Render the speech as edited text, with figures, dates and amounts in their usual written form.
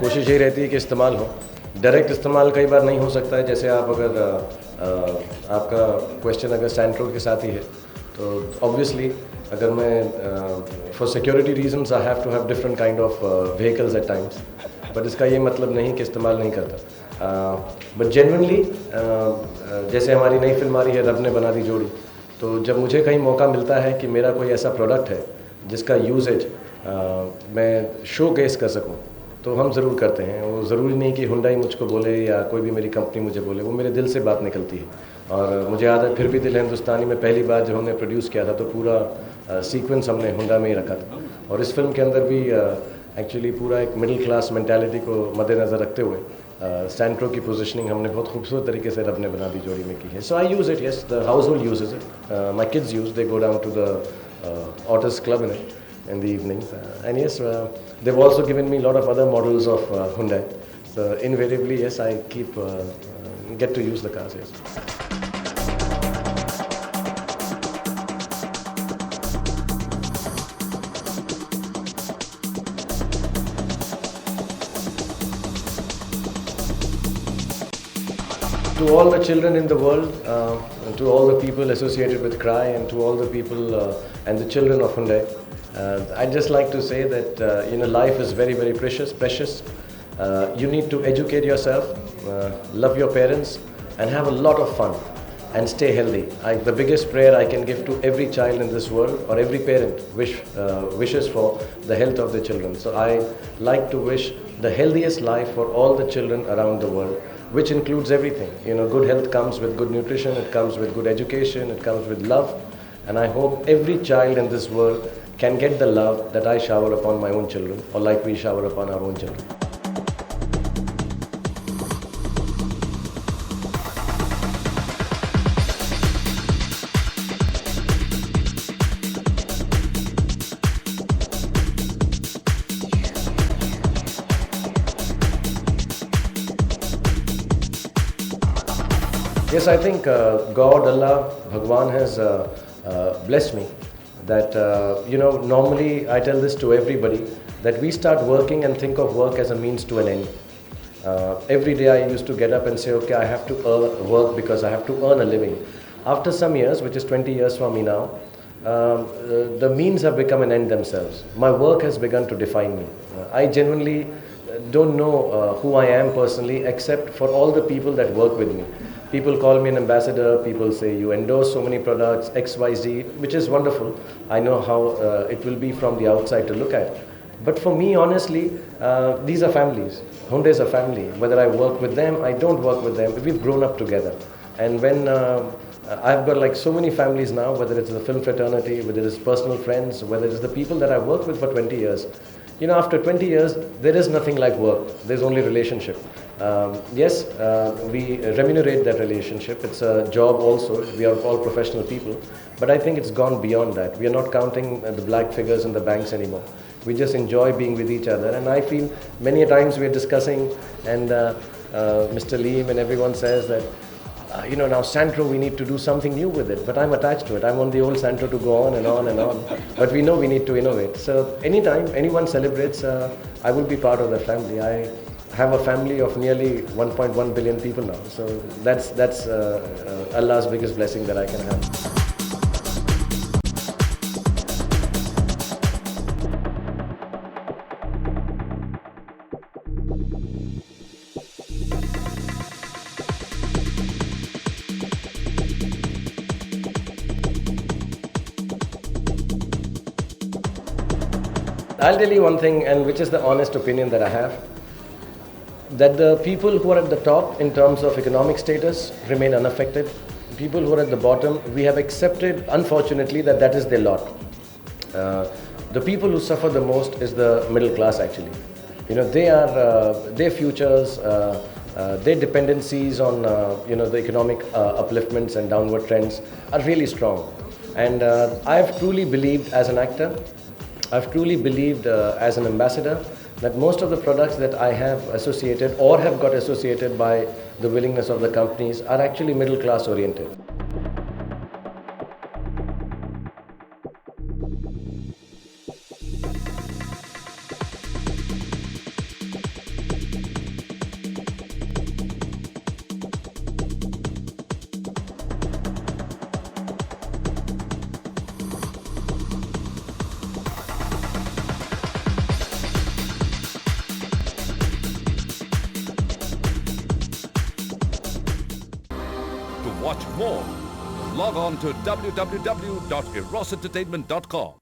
कोशिश यही रहती है कि इस्तेमाल हो। डायरेक्ट इस्तेमाल कई बार नहीं हो सकता है, जैसे आप अगर आपका क्वेश्चन अगर सैंट्रो के साथ ही है तो ऑब्वियसली अगर मैं for security reasons I have to have different kind of vehicles at times, but इसका ये मतलब नहीं कि इस्तेमाल नहीं करता। बट जेन्युइनली जैसे हमारी नई फिल्म आ रही है रब ने बना दी जोड़ी, तो जब मुझे कहीं मौका मिलता है कि मेरा कोई ऐसा प्रोडक्ट है जिसका यूजेज मैं शो केस कर सकूं, तो हम ज़रूर करते हैं। वो ज़रूरी नहीं कि हुंडई मुझको बोले या कोई भी मेरी कंपनी मुझे बोले, वो मेरे दिल से बात निकलती है। और मुझे याद है फिर भी दिल हिंदुस्तानी में पहली बार जब हमने प्रोड्यूस किया था तो पूरा सीक्वेंस हमने हुंडा में ही रखा था, और इस फिल्म के अंदर भी एक्चुअली पूरा एक मिडिल क्लास मेंटालिटी को मद्देनज़र रखते हुए सैंट्रो की पोजीशनिंग हमने बहुत खूबसूरत तरीके से रब ने बना दी जोड़ी में की है। So I use it, yes, the household uses it, my kids use, they go down to the otters club in the evenings, and yes, they've also given me a lot of other models of Hyundai, so invariably yes, I keep get to use the cars, yes. To all the children in the world, to all the people associated with CRY, and to all the people and the children of Hyundai, I'd just like to say that life is very, very precious. You need to educate yourself, love your parents, and have a lot of fun, and stay healthy. The biggest prayer I can give to every child in this world, or every parent wishes for the health of their children. So I like to wish the healthiest life for all the children around the world, which includes everything. Good health comes with good nutrition, it comes with good education, it comes with love, and I hope every child in this world can get the love that I shower upon my own children, or like we shower upon our own children. Yes, I think God, Allah, Bhagwan has blessed me. That normally I tell this to everybody, that we start working and think of work as a means to an end. Every day I used to get up and say, okay, I have to work because I have to earn a living. After some years, which is 20 years from me now, the means have become an end themselves. My work has begun to define me. I genuinely don't know who I am personally, except for all the people that work with me. People call me an ambassador, people say you endorse so many products, XYZ, which is wonderful. I know how it will be from the outside to look at. But for me, honestly, these are families. Hyundai is a family. Whether I work with them, I don't work with them, we've grown up together. And when I've got like so many families now, whether it's the film fraternity, whether it's personal friends, whether it's the people that I've worked with for 20 years. After 20 years, there is nothing like work. There's only relationship. Yes, we remunerate that relationship. It's a job also. We are all professional people. But I think it's gone beyond that. We are not counting the black figures in the banks anymore. We just enjoy being with each other. And I feel many times we are discussing, and Mr. Leem and everyone says that, now Santro, we need to do something new with it. But I'm attached to it. I want the old Santro to go on and on and on. But we know we need to innovate. So anytime anyone celebrates, I will be part of the family. I have a family of nearly 1.1 billion people now. So that's Allah's biggest blessing that I can have. I'll tell you one thing, and which is the honest opinion that I have, that the people who are at the top in terms of economic status remain unaffected. People who are at the bottom, we have accepted, unfortunately, that is their lot. The people who suffer the most is the middle class, actually. they are their futures, their dependencies on the economic upliftments and downward trends are really strong. And I've truly believed as an actor, I've truly believed as an ambassador that most of the products that I have associated or have got associated by the willingness of the companies are actually middle class oriented. To watch more, log on to www.erosentertainment.com.